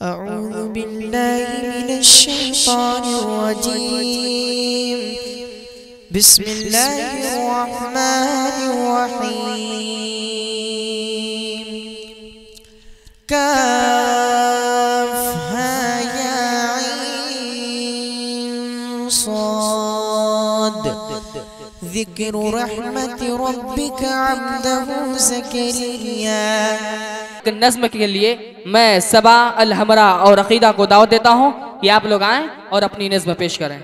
अऊज़ु बिल्लाहि मिनश्शैतानिर्रजीम। बिस्मिल्लाहिर्रहमानिर्रहीम। काफ़हा या ऐन साद। ज़िक्रु रहमति रब्बिका अब्दहु ज़करिया। नज़्म के लिए मैं सबा अल हमरा और अकीदा को दावत देता हूँ कि आप लोग आएं और अपनी नज़्म पेश करें।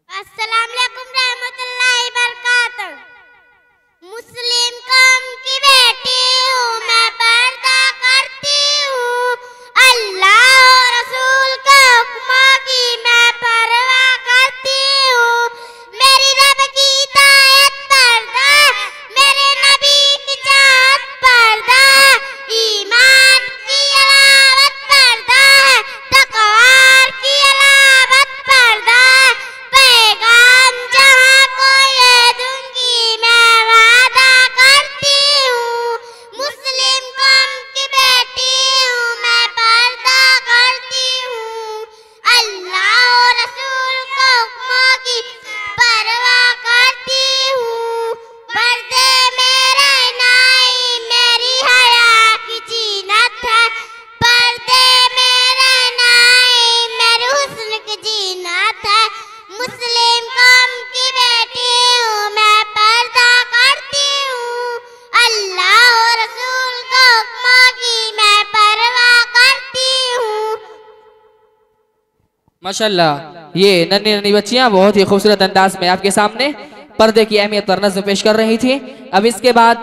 अस्सलाम वालेकुम रहमतुल्लाहि बरकातहू। मुस्लिम कौम की बेटी हूँ, मैं पर्दा करती हूँ। अल्लाह और रसूल के हुक्मों की मैं परवाह करती हूँ। मेरी रब की इताअत पर्दा, मेरे नबी की चाहत पर्दा, ईमान की अलावत पर्दा है, तकवार की अलावत पर्दा है। पैगाम जहाँ को ये दूंगी मैं वादा करती हूँ। मुस्लिम कौम की बेटी हूँ, मैं पर्दा करती हूँ। अल्लाह और रसूल के हुक्मों की परवाह करती हूँ। पर्दे मेरे नाई मेरी हया की जीनत है। पर्दे मेरे नाई मेरे हुस्न की जीनत है। मुस्लिम कौम की बेटी हूँ, मैं पर्दा करती हूँ। अल्लाह और रसूल के हुक्मों की मैं परवाह करती हूँ। माशाल्लाह, ये नन्ही नन्ही बच्चियां बहुत ही खूबसूरत अंदाज में आपके सामने पर्दे की अहमियत पर नज़्म पेश कर रही थी। अब इसके बाद